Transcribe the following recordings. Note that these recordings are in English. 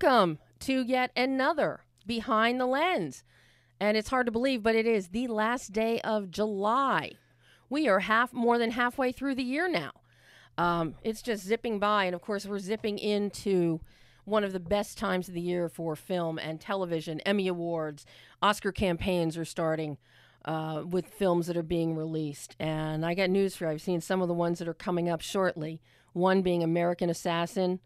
Welcome to yet another Behind the Lens. And it's hard to believe, but it is the last day of July. We are more than halfway through the year now. It's just zipping by. And of course, we're zipping into one of the best times of the year for film and television. Emmy Awards, Oscar campaigns are starting with films that are being released. And I got news for you. I've seen some of the ones that are coming up shortly. One being American Assassin.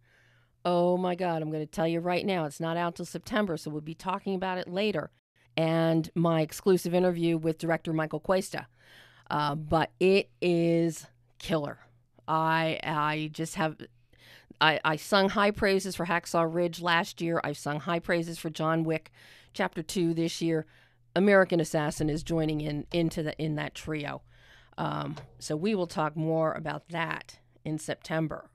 Oh my God, I'm going to tell you right now, it's not out till September, so we'll be talking about it later. And my exclusive interview with director Michael Cuesta. But it is killer. I sung high praises for Hacksaw Ridge last year. I've sung high praises for John Wick Chapter 2 this year. American Assassin is joining in that trio. So we will talk more about that in September.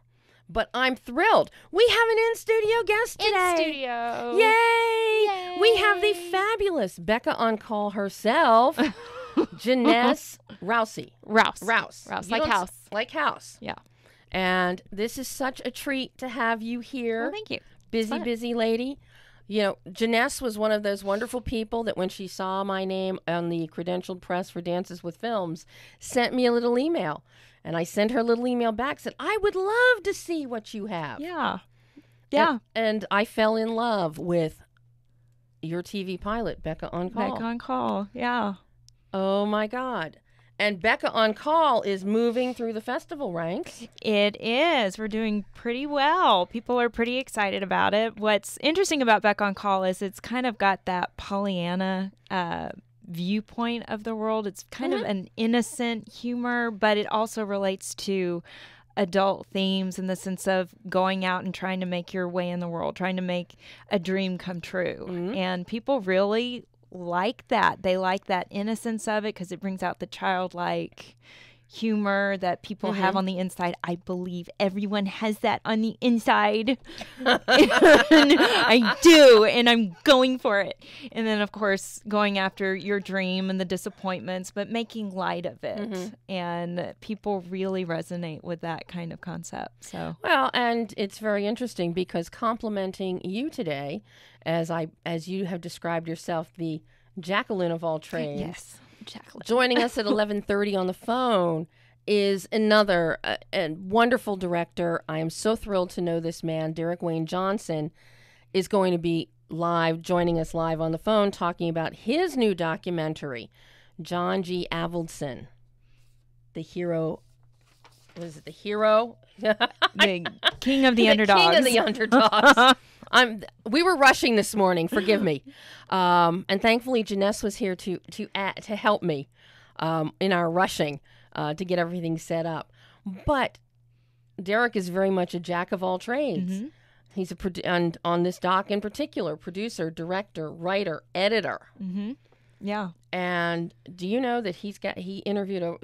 But I'm thrilled. We have an in-studio guest today. In-studio. Yay! Yay! We have the fabulous BECCA on Call herself, JENNESS Rouse. Rouse. Like house. Like house. Yeah. And this is such a treat to have you here. Well, thank you. Busy lady. You know, JENNESS was one of those wonderful people that when she saw my name on the credentialed press for Dances with Films, sent me a little email. And I sent her a little email back, said, I would love to see what you have. Yeah. Yeah. And I fell in love with your TV pilot, BECCA on Call. BECCA on Call, yeah. Oh, my God. And BECCA on Call is moving through the festival ranks. It is. We're doing pretty well. People are pretty excited about it. What's interesting about BECCA on Call is it's kind of got that Pollyanna viewpoint of the world. It's kind of an innocent humor, but it also relates to adult themes in the sense of going out and trying to make your way in the world, trying to make a dream come true. And people really like that. They like that innocence of it because it brings out the childlike humor that people have on the inside. I believe everyone has that on the inside. I do, and I'm going for it. And then, of course, going after your dream and the disappointments, but making light of it. And people really resonate with that kind of concept. So well, and it's very interesting because complimenting you today, as you have described yourself, the Jacqueline of all trades. Yes. Jacqueline. Joining us at 11:30 on the phone is another wonderful director. I am so thrilled to know this man. Derek Wayne Johnson is going to be joining us live on the phone, talking about his new documentary, John G. Avildsen, the hero. What is it? The hero? The king of the underdogs. King of the underdogs. We were rushing this morning. Forgive me. And thankfully, JENNESS was here to help me in our rushing to get everything set up. But Derek is very much a jack of all trades. He's and on this doc in particular, producer, director, writer, editor. Yeah. And do you know that he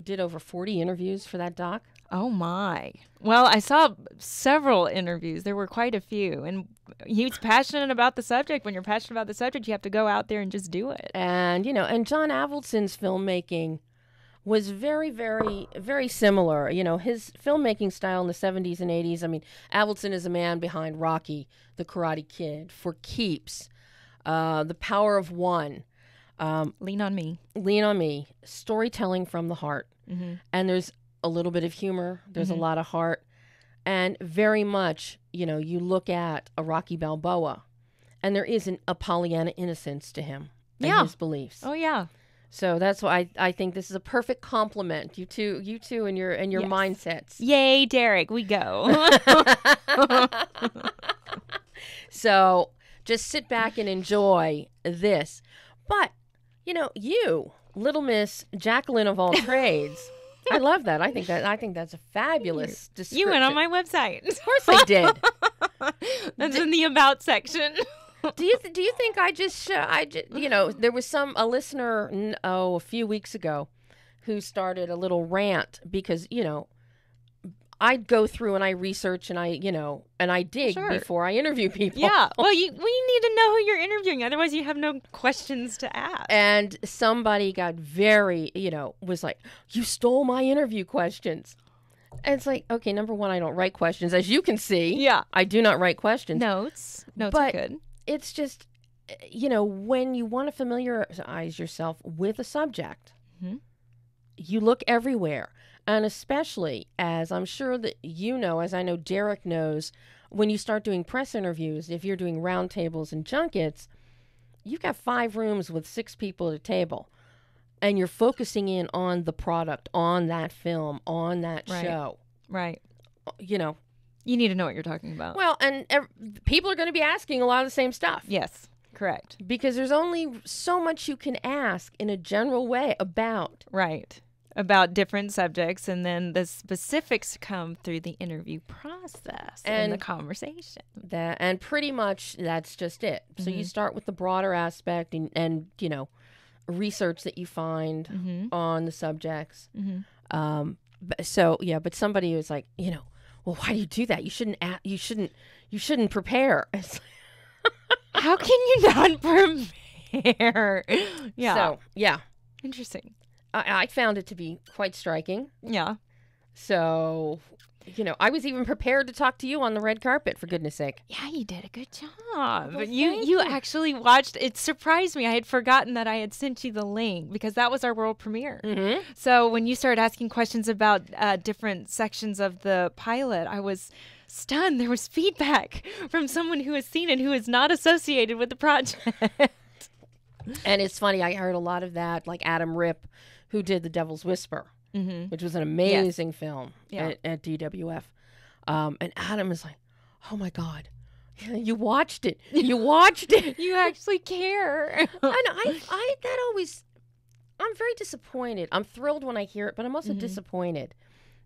did over 40 interviews for that doc? Oh, my. Well, I saw several interviews. There were quite a few. And he's passionate about the subject. When you're passionate about the subject, you have to go out there and just do it. And, and John Avildsen's filmmaking was very, very, very similar. His filmmaking style in the 70s and 80s. I mean, Avildsen is a man behind Rocky, The Karate Kid, For Keeps, The Power of One. Lean on Me. Storytelling from the heart. And there's a little bit of humor. There's a lot of heart. And very much, you look at a Rocky Balboa, and there isn't a Pollyanna innocence to him and his beliefs. Oh, yeah. So that's why I think this is a perfect compliment. You two and your mindsets. Yay, Derek, we go. So just sit back and enjoy this. But, you, Little Miss Jacqueline of all trades. I love that. I think that's a fabulous description. You went on my website. Of course I did. That's in the About section. Do you think there was a listener a few weeks ago who started a little rant because I go through and I research and I dig before I interview people. Yeah. Well, we need to know who you're interviewing. Otherwise, you have no questions to ask. And somebody got very, was like, you stole my interview questions. And it's like, okay, number one, I don't write questions, as you can see. Yeah. I do not write questions. Notes are But good. it's just, when you want to familiarize yourself with a subject, you look everywhere. And especially, as I'm sure that as I know Derek knows, when you start doing press interviews, if you're doing roundtables and junkets, you've got 5 rooms with 6 people at a table. And you're focusing in on the product, on that film, on that show. Right. You need to know what you're talking about. Well, and people are going to be asking a lot of the same stuff. Yes, correct. Because there's only so much you can ask in a general way about. Right. About different subjects, and then the specifics come through the interview process and the conversation. And pretty much that's just it. So you start with the broader aspect and research that you find on the subjects. But somebody was like, well, why do you do that? You shouldn't prepare. It's how can you not prepare? Yeah. So, yeah. Interesting. I found it to be quite striking. Yeah. So, I was even prepared to talk to you on the red carpet, for goodness sake. Yeah, you did a good job. Well, you actually watched. It surprised me. I had forgotten that I had sent you the link because that was our world premiere. So when you started asking questions about different sections of the pilot, I was stunned. There was feedback from someone who has seen it who is not associated with the project. And it's funny. I heard a lot of that, like Adam Ripp, who did The Devil's Whisper, which was an amazing film at DWF. And Adam is like, oh, my God. You watched it. You watched it. You actually care. And I'm very disappointed. I'm thrilled when I hear it, but I'm also disappointed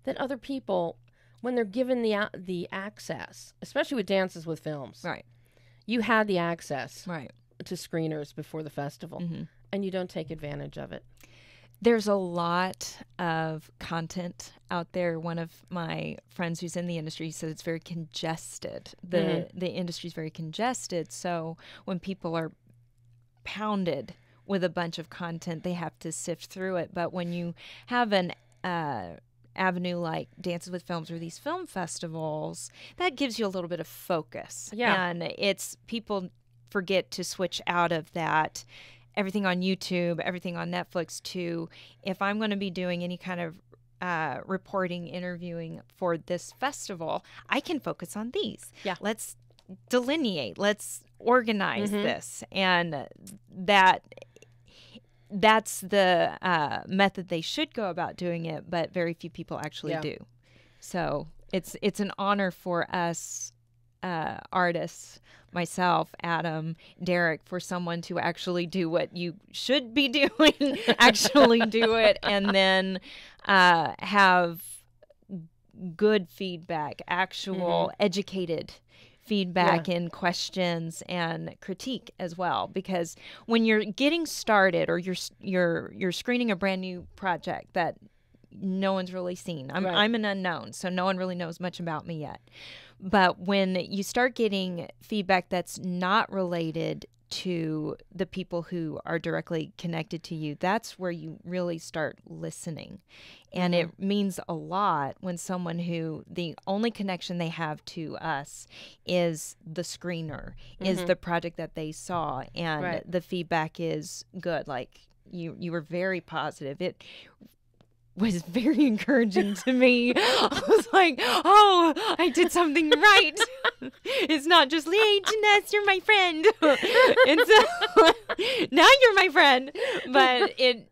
that other people, when they're given the access, especially with Dances with Films, right? You had the access to screeners before the festival, and you don't take advantage of it. There's a lot of content out there. One of my friends who's in the industry said it's very congested. The industry's very congested. So when people are pounded with a bunch of content, they have to sift through it. But when you have an avenue like Dances with Films or these film festivals, that gives you a little bit of focus. Yeah. And it's people forget to switch out of that everything on YouTube, everything on Netflix to, if I'm going to be doing any kind of reporting, interviewing for this festival, I can focus on these. Yeah. Let's delineate. Let's organize this. And that's the method they should go about doing it, but very few people actually do. So it's an honor for us artists, myself, Adam, Derek, for someone to actually do what you should be doing, actually do it, and then have good feedback, actual educated feedback and questions and critique as well. Because when you're getting started or you're screening a brand new project that no one's really seen, I'm an unknown, so no one really knows much about me yet. But when you start getting feedback that's not related to the people who are directly connected to you, that's where you really start listening. And it means a lot when someone who the only connection they have to us is the screener, is the project that they saw, and the feedback is good. Like you were very positive. It was very encouraging to me. I was like, oh, I did something right. It's not just, hey, Jenness, you're my friend. And so now you're my friend. But it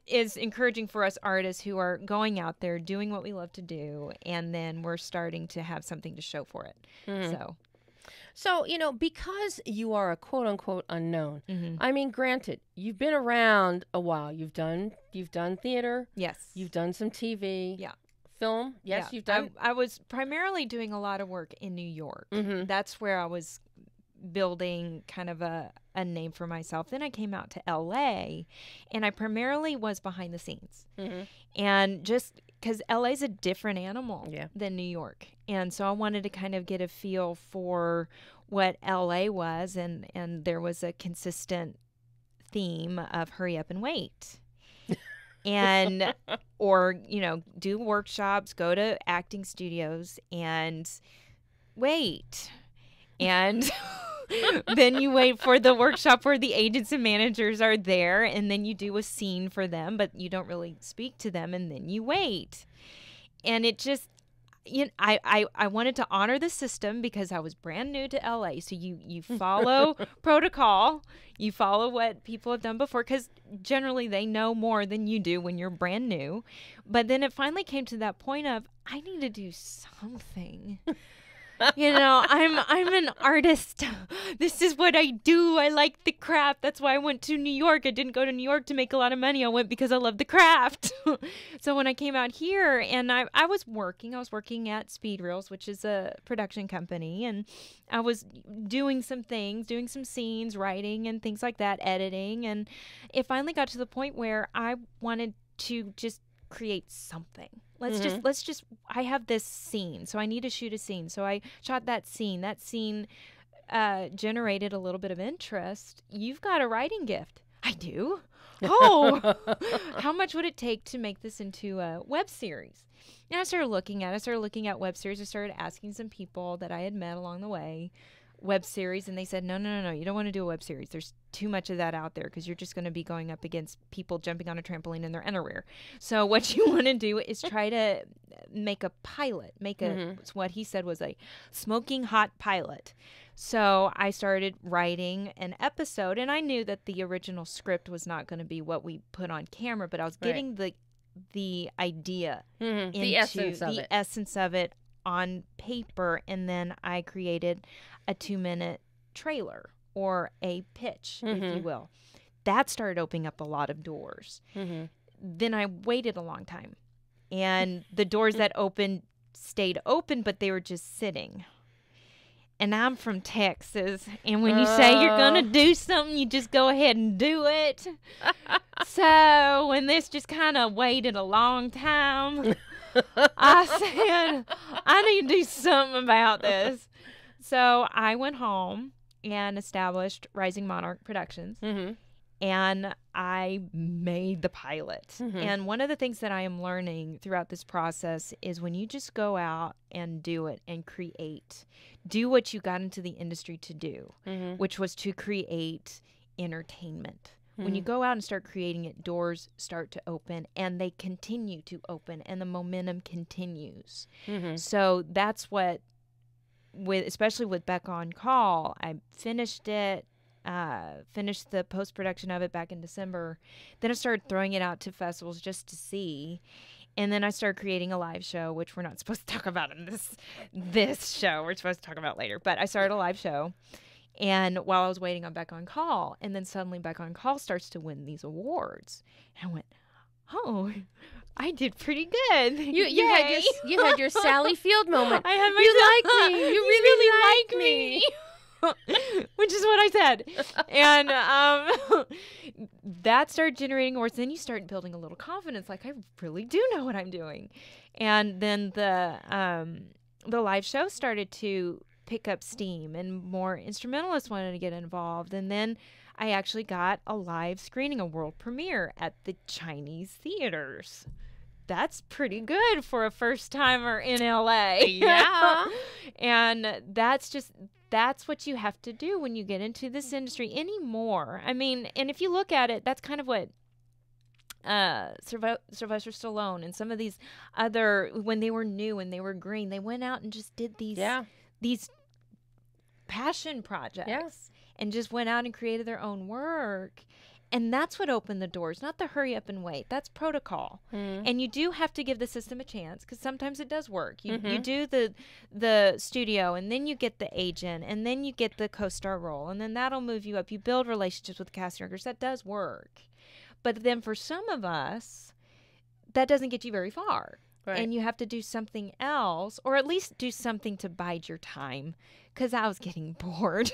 is encouraging for us artists who are going out there doing what we love to do, and then we're starting to have something to show for it. So, because you are a quote-unquote unknown, I mean, granted, you've been around a while. You've done theater. Yes. You've done some TV. Yeah. Film. Yes, you've done. I was primarily doing a lot of work in New York. That's where I was building kind of a name for myself. Then I came out to LA, and I primarily was behind the scenes. And just because LA's a different animal than New York. And so I wanted to kind of get a feel for what LA was, and there was a consistent theme of hurry up and wait. and or do workshops, go to acting studios, and wait. And then you wait for the workshop where the agents and managers are there, and then you do a scene for them, but you don't really speak to them, and then you wait. And it just, I wanted to honor the system because I was brand new to LA. So you follow protocol, you follow what people have done before, because generally they know more than you do when you're brand new. But then it finally came to that point of, I need to do something. I'm an artist. This is what I do. I like the craft. That's why I went to New York. I didn't go to New York to make a lot of money. I went because I love the craft. So when I came out here, and I was working at Speed Reels, which is a production company, and I was doing some things, doing some scenes, writing and things like that, editing, and it finally got to the point where I wanted to just create something. Let's just I have this scene, so I need to shoot a scene. So I shot that scene. That scene generated a little bit of interest. You've got a writing gift. I do. Oh, how much would it take to make this into a web series? And I started looking at web series. I started asking some people that I had met along the way, web series, and they said, no, you don't want to do a web series. There's too much of that out there because you're just going to be going up against people jumping on a trampoline in their underwear. So what you want to do is try to make a pilot, what he said was a smoking hot pilot. So I started writing an episode, and I knew that the original script was not going to be what we put on camera, but I was getting the idea, the essence of it on paper, and then I created a 2-minute trailer or a pitch, if you will. That started opening up a lot of doors. Then I waited a long time, and the doors that opened stayed open, but they were just sitting. And I'm from Texas, and when you say you're going to do something, you just go ahead and do it. So when this just kind of waited a long time, I said, I need to do something about this. So I went home and established Rising Monarch Productions, and I made the pilot. And one of the things that I am learning throughout this process is when you just go out and do it and create, do what you got into the industry to do, which was to create entertainment. When you go out and start creating it, doors start to open, and they continue to open, and the momentum continues. So that's what, especially with BECCA on Call, I finished it, finished the post-production of it back in December. Then I started throwing it out to festivals just to see. And then I started creating a live show, which we're not supposed to talk about in this show. We're supposed to talk about later. But I started a live show. And while I was waiting on BECCA on Call, and then suddenly BECCA on Call starts to win these awards. And I went, oh, I did pretty good. You had your Sally Field moment. I had You my like me. You really like me. Which is what I said. And that started generating awards. Then you start building a little confidence, like I really do know what I'm doing. And then the live show started to pick up steam, and more instrumentalists wanted to get involved. And then I actually got a live screening, a world premiere at the Chinese theaters. That's pretty good for a first timer in LA. Yeah. And that's what you have to do when you get into this industry anymore. I mean, and if you look at it, that's kind of what Sylvester Stallone and some of these other, when they were new and they were green, they went out and just did these passion projects and just went out and created their own work. And that's what opened the doors, not the hurry up and wait. That's protocol. And you do have to give the system a chance, because sometimes it does work. You do the studio, and then you get the agent, and then you get the co-star role, and then that'll move you up. You build relationships with casting directors. That does work. But then for some of us, that doesn't get you very far. Right. And you have to do something else, or at least do something to bide your time, because I was getting bored.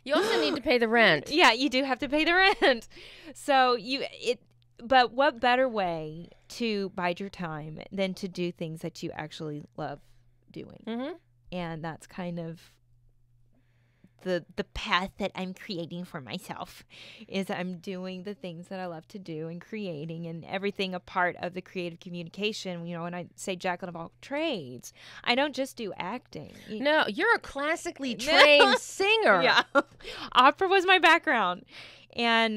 You also need to pay the rent. Yeah, you do have to pay the rent. So but what better way to bide your time than to do things that you actually love doing? And that's kind of the path that I'm creating for myself is I'm doing the things that I love to do and creating and everything a part of the creative communication. You know, when I say Jacqueline of all trades, I don't just do acting. No, you're a classically trained singer. Yeah. Opera was my background. And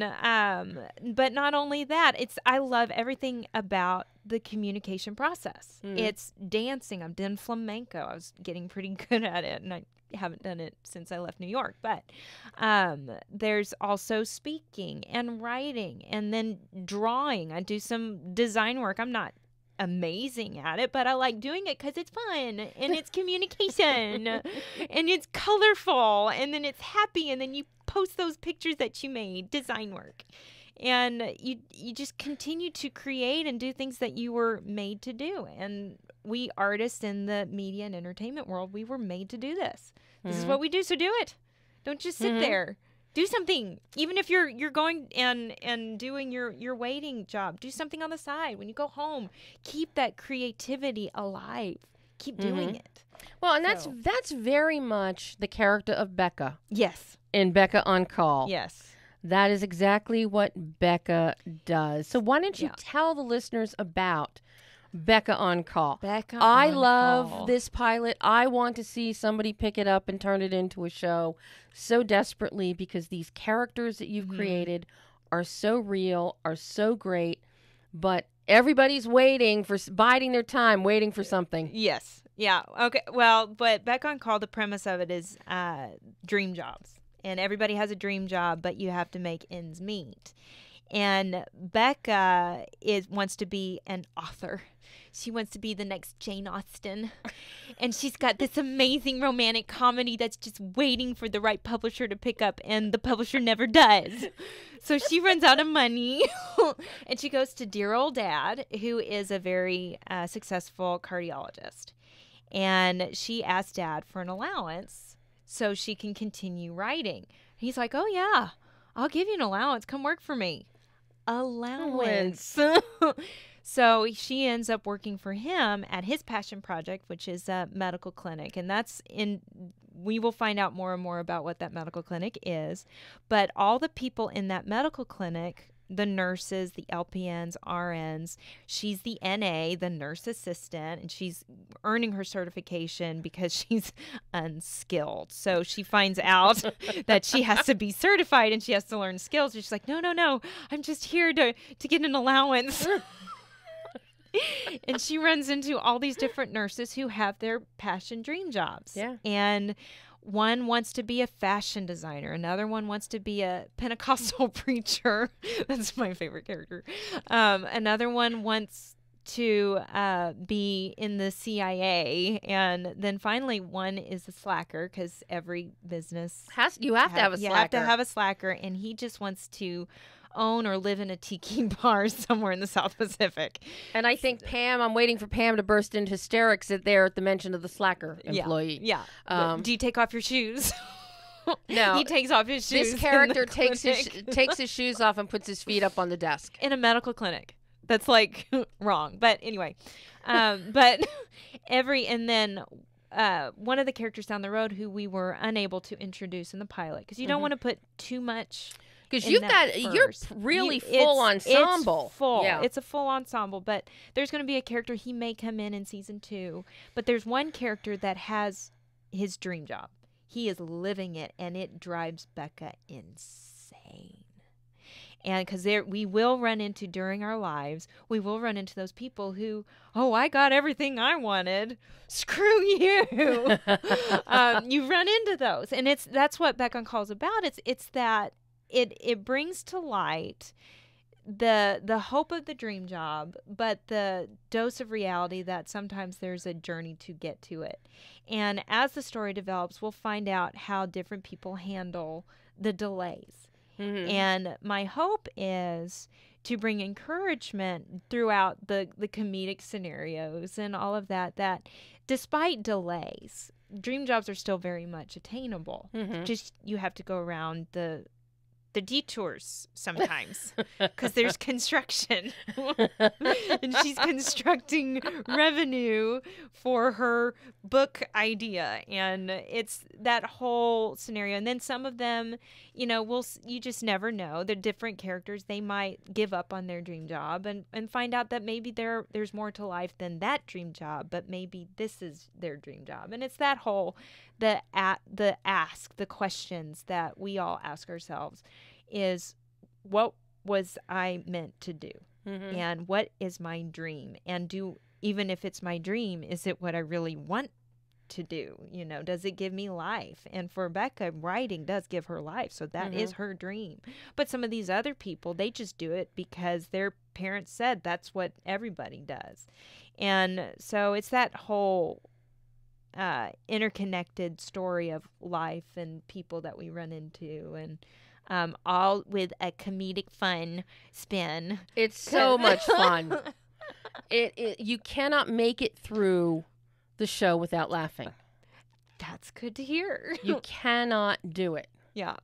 but not only that, I love everything about the communication process. It's dancing. I've done flamenco. I was getting pretty good at it, and I haven't done it since I left New York. But there's also speaking and writing, and then drawing. I do some design work. I'm not amazing at it, but I like doing it because it's fun and it's communication and it's colorful, and then it's happy, and then you post those pictures that you made, design work, and you just continue to create and do things that you were made to do. And we artists in the media and entertainment world, we were made to do this. This is what we do, so do it. Don't just sit there. Do something. Even if you're going and doing your waiting job, do something on the side. When you go home, keep that creativity alive. Keep doing it. Well, and that's very much the character of Becca. Yes. In BECCA on Call. Yes. That is exactly what Becca does. So why don't you tell the listeners about BECCA on Call? I love this pilot. I want to see somebody pick it up and turn it into a show so desperately, because these characters that you've created are so real, are so great, but everybody's biding their time, waiting for something. Yes. Yeah. Okay. Well, but BECCA on Call, the premise of it is dream jobs. And everybody has a dream job, but you have to make ends meet. And Becca wants to be an author. She wants to be the next Jane Austen. And she's got this amazing romantic comedy that's just waiting for the right publisher to pick up, and the publisher never does. So she runs out of money, and she goes to dear old dad, who is a very successful cardiologist. And she asks dad for an allowance so she can continue writing. He's like, oh, yeah, I'll give you an allowance. Come work for me. Allowance. So she ends up working for him at his passion project, which is a medical clinic. And we will find out more and more about what that medical clinic is. But all the people in that medical clinic, the nurses, the LPNs, RNs, she's the NA, the nurse assistant, and she's earning her certification because she's unskilled. So she finds out that she has to be certified and she has to learn skills. And she's like, no, I'm just here to get an allowance. And she runs into all these different nurses who have their passion dream jobs. Yeah. And one wants to be a fashion designer. Another one wants to be a Pentecostal preacher. That's my favorite character. Another one wants to be in the CIA. And then finally one is a slacker, because every business you have to have a slacker. You have to have a slacker. And he just wants to own or live in a tiki bar somewhere in the South Pacific. And I think I'm waiting for Pam to burst into hysterics at the mention of the slacker employee. Yeah. Do you take off your shoes? No. He takes off his shoes. This character takes his shoes off and puts his feet up on the desk. In a medical clinic. That's like wrong. But anyway. But and then one of the characters down the road who we were unable to introduce in the pilot, because you don't want to put too much. Because you're really full ensemble. It's full. Yeah. It's a full ensemble. But there's going to be a character, he may come in season 2. But there's one character that has his dream job. He is living it, and it drives Becca insane. And because we will run into, during our lives, we will run into those people who, I got everything I wanted. Screw you. You run into those. And that's what BECCA on Call is about. It's that it brings to light the hope of the dream job, but the dose of reality that sometimes there's a journey to get to it. And as the story develops, we'll find out how different people handle the delays. Mm-hmm. And my hope is to bring encouragement throughout the comedic scenarios and all of that despite delays, dream jobs are still very much attainable. Mm-hmm. Just you have to go around there's the detours sometimes because there's construction. And she's constructing revenue for her book idea. And it's that whole scenario. And then some of them, you know, you just never know. They're different characters. They might give up on their dream job and find out that maybe there's more to life than that dream job, but maybe this is their dream job. And it's that whole, the questions that we all ask ourselves is, what was I meant to do? Mm-hmm. And what is my dream? And even if it's my dream, is it what I really want to do? You know, does it give me life? And for Becca, writing does give her life. So that is her dream. But some of these other people, they just do it because their parents said that's what everybody does. And so it's that whole interconnected story of life and people that we run into, and all with a comedic fun spin. It's so much fun. You cannot make it through the show without laughing. That's good to hear. You cannot do it. Yeah.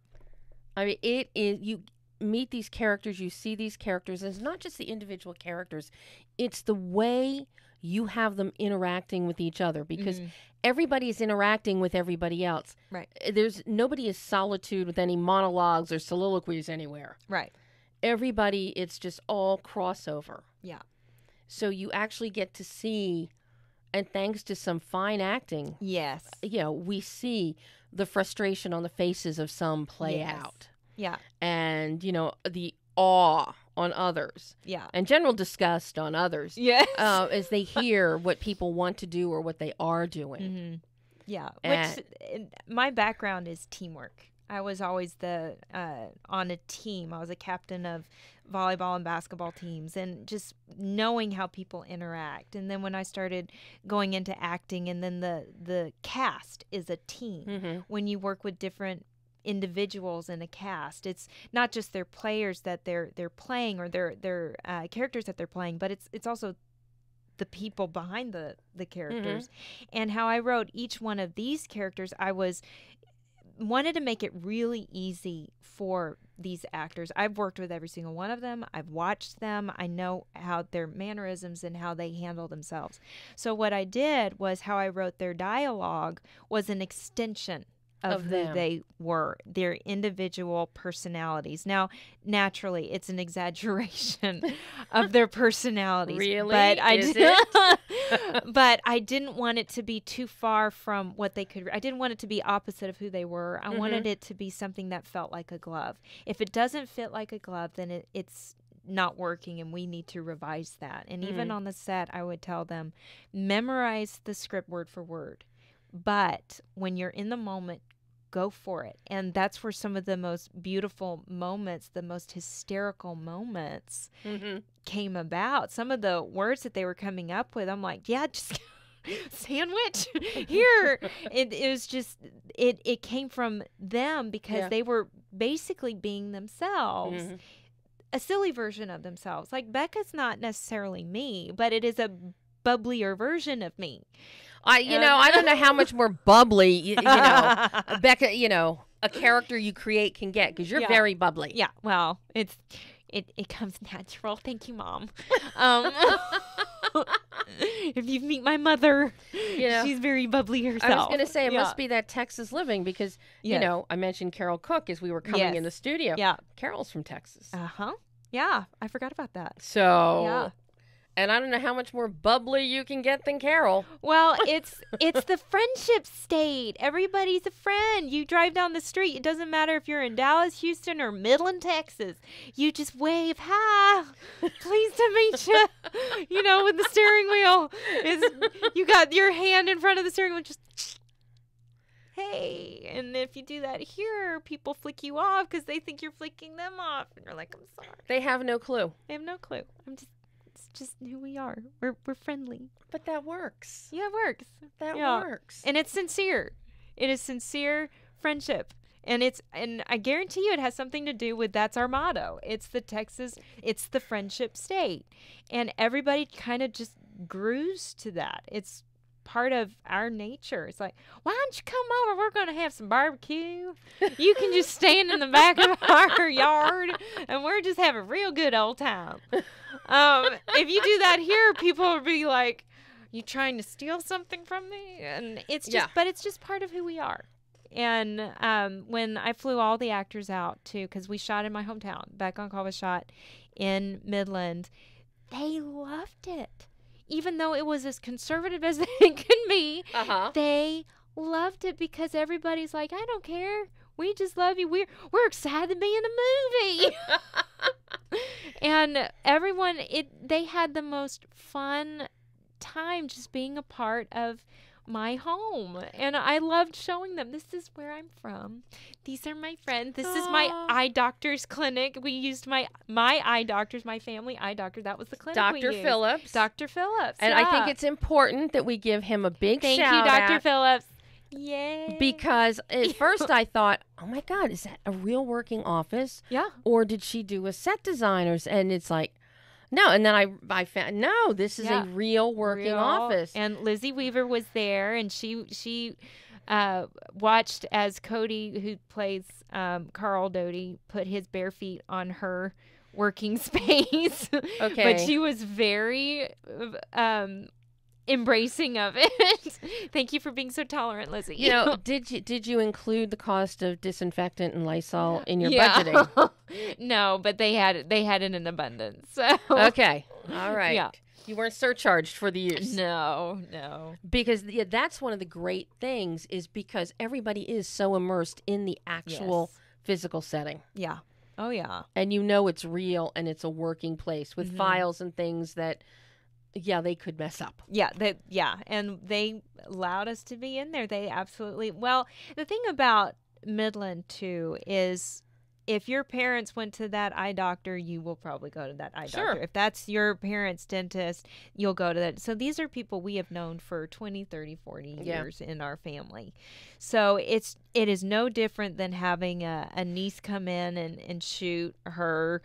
I mean, it is, you meet these characters, you see these characters, and it's not just the individual characters, it's the way you have them interacting with each other, because everybody is interacting with everybody else. Right. Nobody is solitude with any monologues or soliloquies anywhere. Right. Everybody, it's just all crossover. Yeah. So you actually get to see, and thanks to some fine acting, yes, you know, we see the frustration on the faces of some play out. Yeah. And, you know, the awe on others. Yeah. And general disgust on others. Yes. As they hear what people want to do or what they are doing. Mm-hmm. Yeah. Which, my background is teamwork. I was always on a team. I was a captain of volleyball and basketball teams, and just knowing how people interact. And then when I started going into acting, and then the cast is a team. Mm-hmm. When you work with different individuals in a cast, it's not just their players that they're playing, or their characters that they're playing, but it's also the people behind the characters. Mm-hmm. And how I wrote each one of these characters, I wanted to make it really easy for these actors. I've worked with every single one of them. I've watched them. I know how their mannerisms and how they handle themselves. So what I did was, how I wrote their dialogue was an extension of who they were, their individual personalities. Now, naturally, it's an exaggeration of their personalities. Really? But it? But I didn't want it to be too far from what they could. I didn't want it to be opposite of who they were. I wanted it to be something that felt like a glove. If it doesn't fit like a glove, then it's not working, and we need to revise that. And even on the set, I would tell them, memorize the script word for word. But when you're in the moment, go for it. And that's where some of the most beautiful moments, the most hysterical moments came about. Some of the words that they were coming up with, I'm like, yeah, just sandwich here. It was just, it came from them, because they were basically being themselves. A silly version of themselves. Like, Becca's not necessarily me, but it is a bubblier version of me. I don't know how much more bubbly, you know, Becca, you know, a character you create can get, because you're very bubbly. Yeah, well, it comes natural. Thank you, Mom. If you meet my mother, she's very bubbly herself. I was going to say, it must be that Texas living, because, you know, I mentioned Carol Cook as we were coming in the studio. Yeah. Carol's from Texas. Uh-huh. Yeah, I forgot about that. So... And I don't know how much more bubbly you can get than Carol. Well, it's the friendship state. Everybody's a friend. You drive down the street. It doesn't matter if you're in Dallas, Houston, or Midland, Texas. You just wave, hi, pleased to meet you. You know, with the steering wheel. You got your hand in front of the steering wheel, just, hey. And if you do that here, people flick you off because they think you're flicking them off. And you're like, I'm sorry. They have no clue. They have no clue. It's just who we are. We're friendly. But that works. Yeah, it works. That works. And it's sincere. It is sincere friendship. And I guarantee you it has something to do with, that's our motto. It's the friendship state. And everybody kind of just grooves to that. It's part of our nature. It's like, why don't you come over? We're going to have some barbecue. You can just stand in the back of our yard, and we're just having a real good old time. If you do that here, people will be like, you trying to steal something from me? And it's just, but it's just part of who we are. And when I flew all the actors out too, because we shot in my hometown, Becca on Call was shot in Midland, they loved it. Even though it was as conservative as it can be, they loved it because everybody's like, I don't care. We just love you. We're excited to be in a movie. And everyone, they had the most fun time just being a part of my home. And I loved showing them, this is where I'm from. These are my friends. This is my eye doctor's clinic. We used my eye doctors, my family eye doctor. That was the clinic Dr. we used. Phillips. Dr. Phillips. And I think it's important that we give him a big Thank shout you, Dr. out. Phillips. Yay. Because at first I thought, oh my God, is that a real working office? Yeah. Or did she do a set designers? And it's like, no. And then I found, no, this is a real working office. And Lizzie Weaver was there, and she watched as Cody, who plays Carl Doty, put his bare feet on her working space. Okay. But she was very embracing of it. Thank you for being so tolerant, Lizzie. You know, did you include the cost of disinfectant and Lysol in your budgeting? No, but they had it in abundance. So. Okay. All right. Yeah. You weren't surcharged for the use. No. Because that's one of the great things is because everybody is so immersed in the actual physical setting. Yeah. Oh, yeah. And you know it's real and it's a working place with files and things that, they could mess up. And they allowed us to be in there. They absolutely. Well, the thing about Midland, too, is if your parents went to that eye doctor, you will probably go to that eye doctor. If that's your parents' dentist, you'll go to that. So these are people we have known for 20, 30, 40 years in our family. So it is no different than having a niece come in and shoot her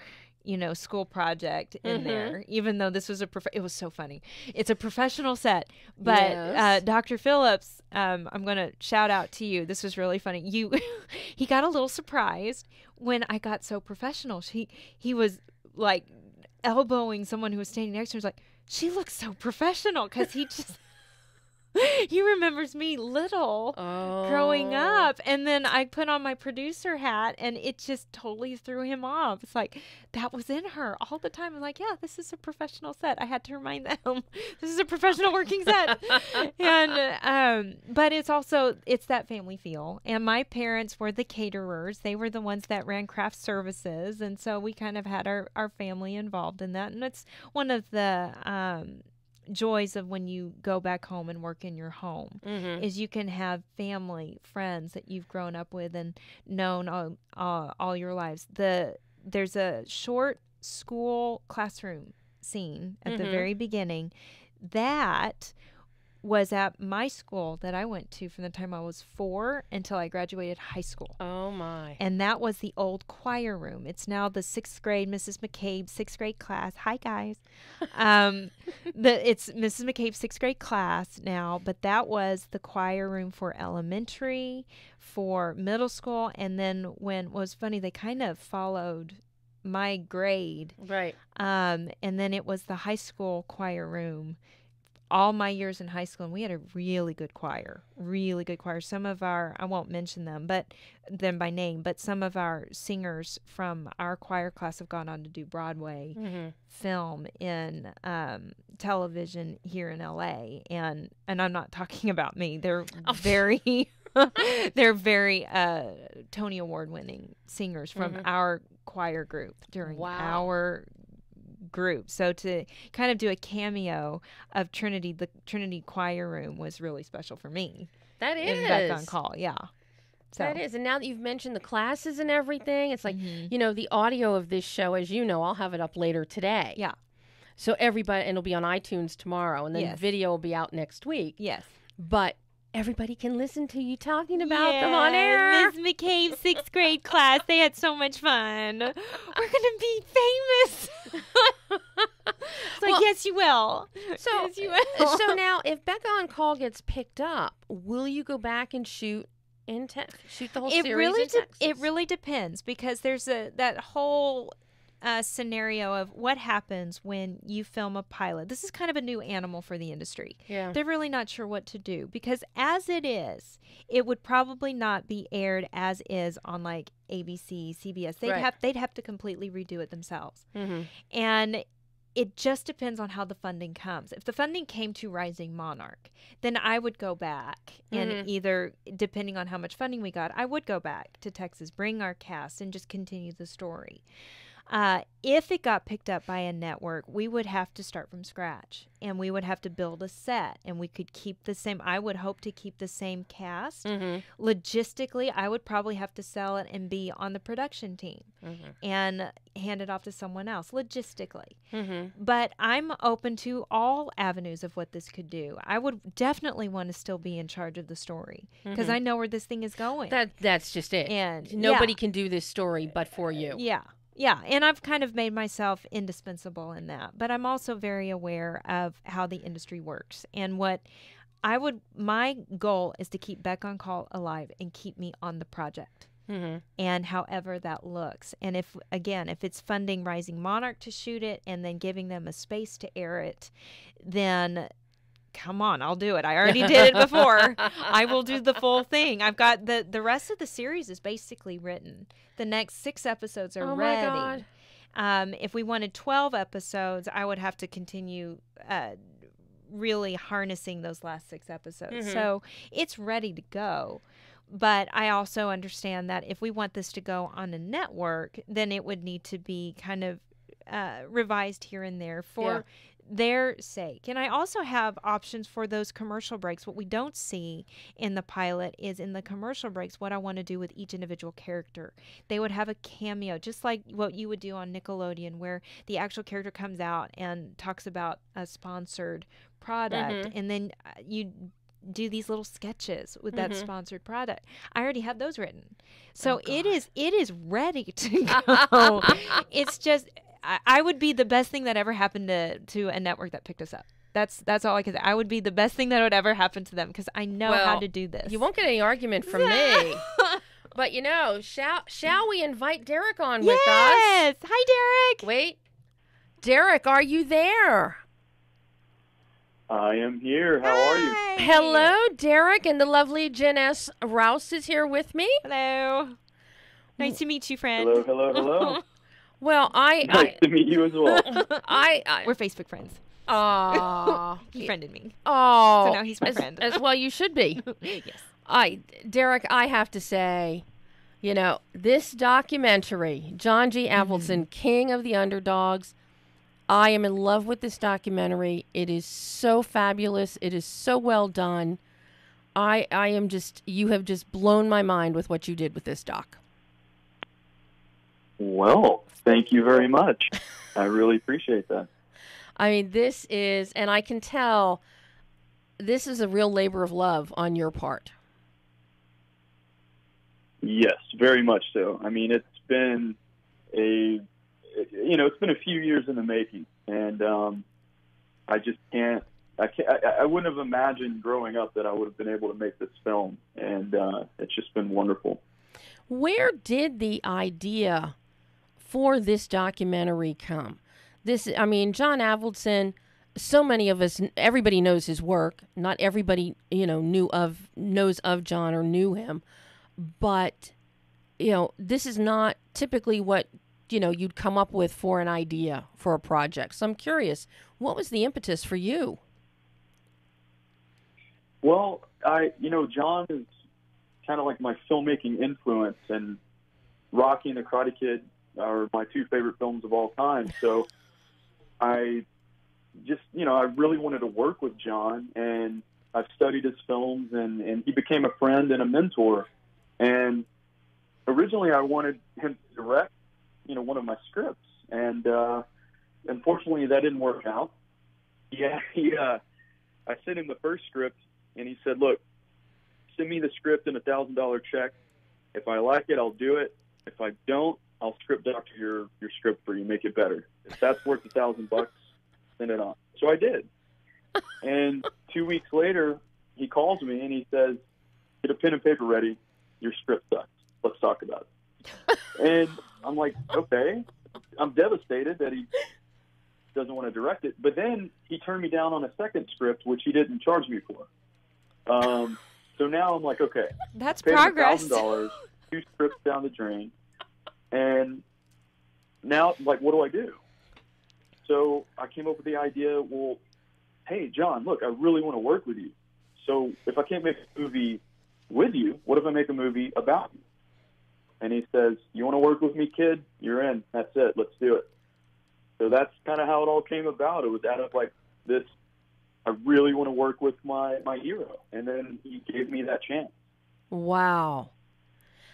school project in there, even though this was it was so funny. It's a professional set, but Dr. Phillips, I'm going to shout out to you. This was really funny. He got a little surprised when I got so professional. He was like elbowing someone who was standing next to her. He was like, she looks so professional, because he just... He remembers me little growing up. And then I put on my producer hat, and it just totally threw him off. It's like, that was in her all the time. I'm like, yeah, this is a professional set. I had to remind them, this is a professional working set. And but it's that family feel. And my parents were the caterers. They were the ones that ran craft services. And so we kind of had our family involved in that. And it's one of the joys of when you go back home and work in your home is you can have family, friends that you've grown up with and known all your lives. There's a short school classroom scene at the very beginning that was at my school that I went to from the time I was 4 until I graduated high school. Oh, my. And that was the old choir room. It's now the 6th grade, Mrs. McCabe's 6th grade class. Hi, guys. It's Mrs. McCabe's 6th grade class now, but that was the choir room for elementary, for middle school, and then what was funny, they kind of followed my grade. Right. And then it was the high school choir room all my years in high school, and we had a really good choir. Some of our, I won't mention them by name, but some of our singers from our choir class have gone on to do Broadway, film, in television here in LA. And I'm not talking about me. They're very Tony Award winning singers from our choir group during our group. So to kind of do a cameo of Trinity, the Trinity choir room, was really special for me. That is. In Becca on Call, yeah. So. That is. And now that you've mentioned the classes and everything, it's like, the audio of this show, as you know, I'll have it up later today. Yeah. So everybody, and it'll be on iTunes tomorrow, and then video will be out next week. Yes. But everybody can listen to you talking about them on air. Ms. McCabe's 6th grade class. They had so much fun. We're going to be famous. It's like, Yes, you will. So, yes, you will. So now, if Becca on Call gets picked up, will you go back and shoot shoot the whole series in Texas? It really depends, because there's that whole scenario of what happens when you film a pilot. This is kind of a new animal for the industry. Yeah. They're really not sure what to do, because as it is, it would probably not be aired as is on like ABC, CBS. They'd have to completely redo it themselves. Mm-hmm. And it just depends on how the funding comes. If the funding came to Rising Monarch, then I would go back and either, depending on how much funding we got, I would go back to Texas, bring our cast, and just continue the story. If it got picked up by a network, we would have to start from scratch, and we would have to build a set, and we could keep the same. I would hope to keep the same cast. Logistically, I would probably have to sell it and be on the production team and hand it off to someone else logistically. But I'm open to all avenues of what this could do. I would definitely want to still be in charge of the story, because I know where this thing is going. That's just it. And nobody can do this story but for you. Yeah, and I've kind of made myself indispensable in that. But I'm also very aware of how the industry works. And my goal is to keep Beck on Call alive and keep me on the project. And however that looks. And if it's funding Rising Monarch to shoot it and then giving them a space to air it, then come on, I'll do it. I already did it before. I will do the full thing. I've got the rest of the series is basically written. The next 6 episodes are ready. My God. If we wanted 12 episodes, I would have to continue really harnessing those last 6 episodes. So it's ready to go. But I also understand that if we want this to go on a network, then it would need to be kind of revised here and there for their sake. And I also have options for those commercial breaks. What we don't see in the pilot is in the commercial breaks what I want to do with each individual character. They would have a cameo, just like what you would do on Nickelodeon, where the actual character comes out and talks about a sponsored product, and then you do these little sketches with that sponsored product. I already have those written. So it is ready to go. It's just, I would be the best thing that ever happened to a network that picked us up. That's all I can say. I would be the best thing that would ever happen to them, because I know how to do this. You won't get any argument from me. But shall we invite Derek on with us? Yes. Hi, Derek. Wait. Derek, are you there? I am here. How are you? Hello, Derek, and the lovely JENNESS ROUSE is here with me. Hello. Nice to meet you, friend. Hello. Well, nice to meet you as well. We're Facebook friends. He friended me. Oh, so now he's my friend. As well, you should be. Yes. Derek, I have to say, this documentary, John G. Avildsen, King of the Underdogs. I am in love with this documentary. It is so fabulous. It is so well done. I am just, you have just blown my mind with what you did with this doc. Well, thank you very much. I really appreciate that. I mean, this is, and I can tell, this is a real labor of love on your part. Yes, very much so. I mean, it's been a few years in the making, and I just can't. I wouldn't have imagined growing up that I would have been able to make this film, and it's just been wonderful. Where did the idea for this documentary come? John Avildsen, so many of us, everybody knows his work. Not everybody, knows of John or knew him, but this is not typically what you'd come up with for an idea for a project. So I'm curious, what was the impetus for you? Well, John is kind of like my filmmaking influence, and Rocky and the Karate Kid are my 2 favorite films of all time. So I just, I really wanted to work with John, and I've studied his films, and he became a friend and a mentor. And originally I wanted him to direct one of my scripts, and unfortunately that didn't work out. I sent him the first script, and he said, "Look, send me the script and $1,000 check. If I like it, I'll do it. If I don't, I'll script doctor your script for you, make it better. If that's worth $1,000, send it on. So I did. And 2 weeks later, he calls me and he says, get a pen and paper ready. Your script sucks. Let's talk about it. And I'm like, okay. I'm devastated that he doesn't want to direct it. But then he turned me down on a second script, which he didn't charge me for. So now I'm like, okay. That's paid him progress. $1,000, 2 scripts down the drain. And now, like, what do I do? So I came up with the idea, well, hey, John, look, I really want to work with you. So if I can't make a movie with you, what if I make a movie about you? And he says, you want to work with me, kid? You're in. That's it. Let's do it. So that's kind of how it all came about. It was out of like this, I really want to work with my hero. And then he gave me that chance. Wow.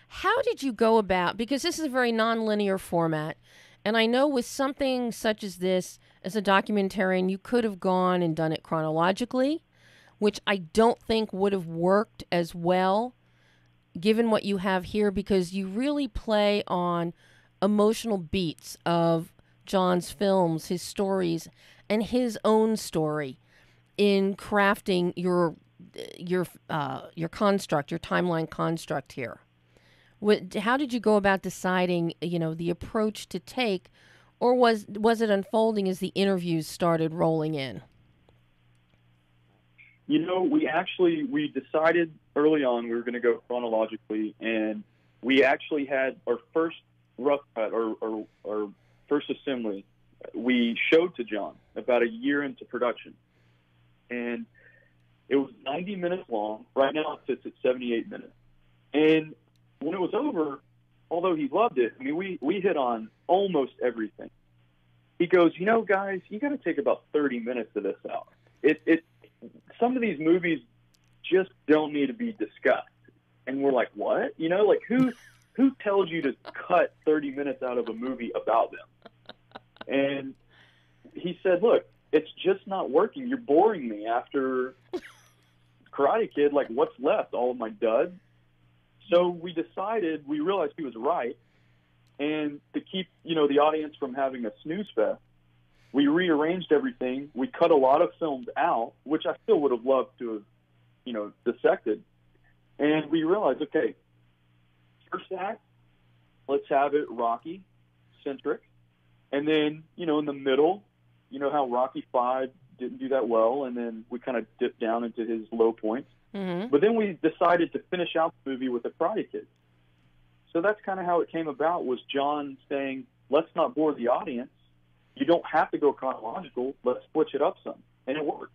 How did you go about, because this is a very nonlinear format, and I know with something such as this, as a documentarian, you could have gone and done it chronologically, which I don't think would have worked as well given what you have here, because you really play on emotional beats of John's films, his stories, and his own story in crafting your construct, your timeline construct here. How did you go about deciding, the approach to take, or was it unfolding as the interviews started rolling in? We decided early on we were going to go chronologically, and we actually had our first rough cut, or first assembly, we showed to John about a year into production. And it was 90 minutes long. Right now it sits at 78 minutes. And when it was over, although he loved it, I mean, we hit on almost everything. He goes, guys, you got to take about 30 minutes of this out. Some of these movies just don't need to be discussed. And we're like, what? Who tells you to cut 30 minutes out of a movie about them? And he said, look, it's just not working. You're boring me after Karate Kid. Like, what's left? All of my duds? So we realized he was right. And to keep, the audience from having a snooze fest, we rearranged everything. We cut a lot of films out, which I still would have loved to have, dissected. And we realized, okay, first act, let's have it Rocky-centric. And then, in the middle, how Rocky V didn't do that well, and then we kind of dipped down into his low points. Mm-hmm. But then we decided to finish out the movie with the Karate Kid. So that's kind of how it came about, was John saying, let's not bore the audience. You don't have to go chronological. Let's switch it up some. And it worked.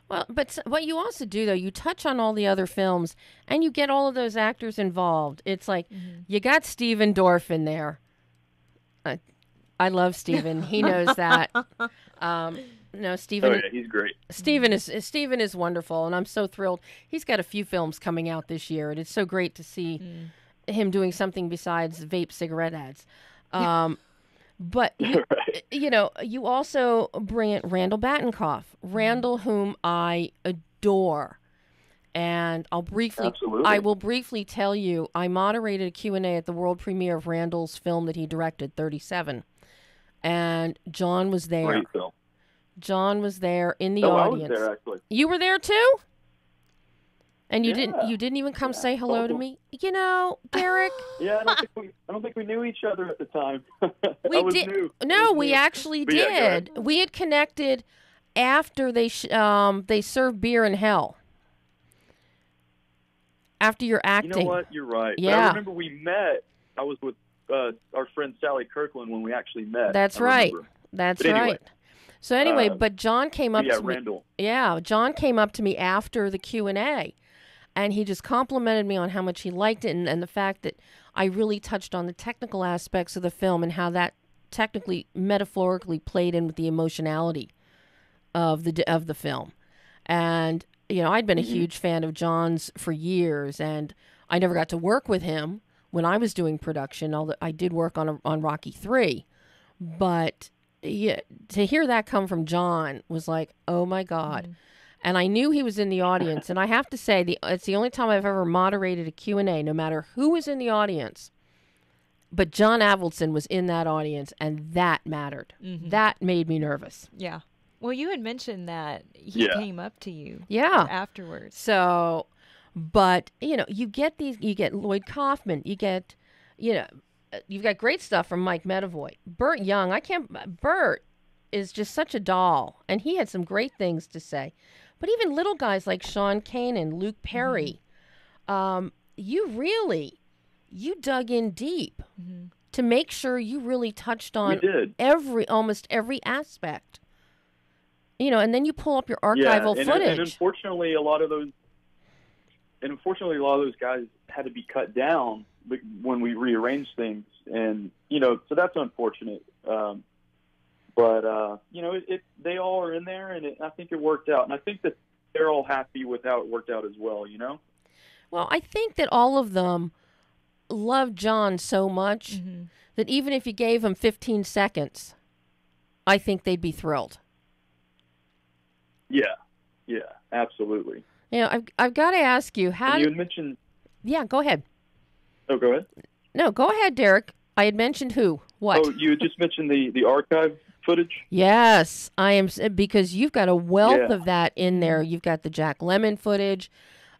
Well, but what you also do, though, you touch on all the other films, and you get all of those actors involved. It's like, you got Steven Dorff in there. I love Steven. He knows that. Steven. Oh, yeah, he's great. Steven is wonderful, and I'm so thrilled. He's got a few films coming out this year, and it's so great to see him doing something besides vape cigarette ads. But, you also bring in Randall Battenkoff. Randall, whom I adore. And I will briefly tell you, I moderated a Q&A at the world premiere of Randall's film that he directed, 37. And John was there. Great film. John was there in the audience. I was there, actually. You were there too? And you didn't even come say hello to me? Derek. Yeah, I don't think we knew each other at the time. We did. New. No, we actually did. Yeah, we had connected after they served beer in hell. After your acting. You know what? You're right. Yeah. But I remember we met. I was with our friend Sally Kirkland when we actually met. That's right. That's right. Anyway, so anyway, but John came up to Randall. me. Yeah, John came up to me after the Q&A, and he just complimented me on how much he liked it, and the fact that I really touched on the technical aspects of the film and how that technically, metaphorically played in with the emotionality of the film. And I'd been a huge fan of John's for years, and I never got to work with him when I was doing production, although I did work on Rocky III. But to hear that come from John was like, oh my God. And I knew he was in the audience. And I have to say, it's the only time I've ever moderated a Q&A, no matter who was in the audience. But John Avildsen was in that audience, and that mattered. That made me nervous. Yeah. Well, you had mentioned that he came up to you afterwards. So, but, you get Lloyd Kaufman, you've got great stuff from Mike Medavoy. Burt Young, Burt is just such a doll, and he had some great things to say. But even little guys like Sean Kanan, Luke Perry, you dug in deep to make sure you really touched on almost every aspect. And then you pull up your archival footage. And unfortunately, a lot of those guys had to be cut down when we rearranged things, and so that's unfortunate. But they all are in there, and I think it worked out, and I think that they're all happy with how it worked out as well. Well, I think that all of them loved John so much that even if you gave them 15 seconds, I think they'd be thrilled. Yeah, absolutely. I've got to ask you, how you had mentioned... Yeah, go ahead. Oh, go ahead. No, go ahead, Derek. I had mentioned who? What? Oh, you had just mentioned the archive footage? Yes, I am, because you've got a wealth of that in there. You've got the Jack Lemmon footage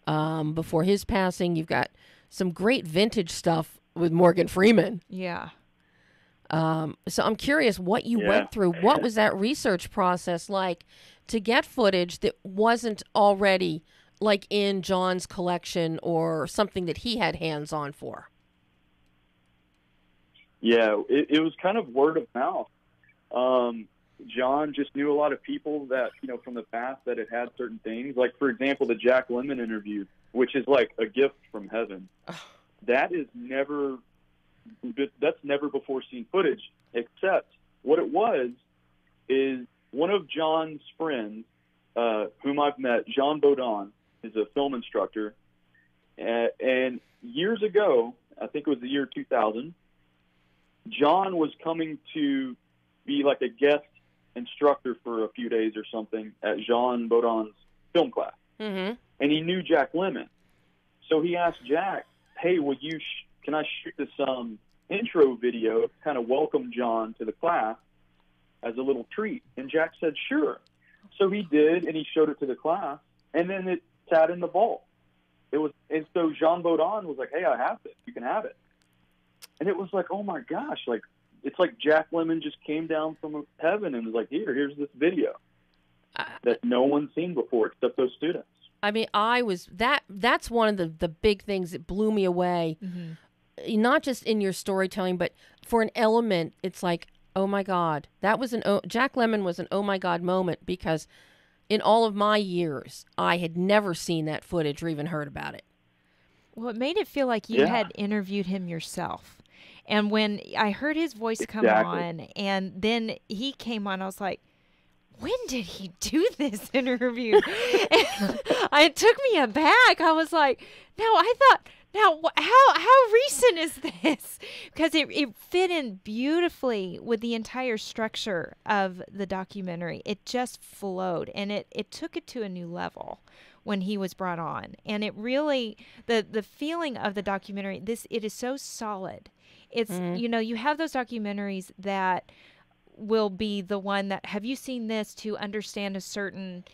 before his passing. You've got some great vintage stuff with Morgan Freeman. Yeah. So I'm curious what you went through. What was that research process like to get footage that wasn't already like in John's collection or something that he had hands on for? Yeah, it was kind of word of mouth. John just knew a lot of people that, from the past that had certain things. Like, for example, the Jack Lemmon interview, which is like a gift from heaven. That's never before seen footage, except what it was is one of John's friends, whom I've met, Jean Baudon, is a film instructor. And years ago, I think it was the year 2000, John was coming to be like a guest instructor for a few days or something at Jean Baudon's film class. Mm-hmm. And he knew Jack Lemmon. So he asked Jack, hey, can I shoot this intro video to kind of welcome John to the class as a little treat? And Jack said, sure. So he did, and he showed it to the class, and then it sat in the vault. And so Jean Baudon was like, hey, I have it. You can have it. And it was like, oh my gosh, like, it's like Jack Lemmon just came down from heaven and was like, here's this video that no one's seen before except those students. I mean, that's one of the big things that blew me away. Mm-hmm. Not just in your storytelling, but for an element, it's like, oh my God, Jack Lemmon was an oh my God moment, because in all of my years, I had never seen that footage or even heard about it. Well, it made it feel like you had interviewed him yourself. And when I heard his voice come on, and then he came on, I was like, when did he do this interview? It took me aback. I was like, how recent is this? Because it fit in beautifully with the entire structure of the documentary. It just flowed, and it took it to a new level when he was brought on. And it really, the feeling of the documentary, it is so solid. It's, you have those documentaries that will be the one that, have you seen this to understand a certain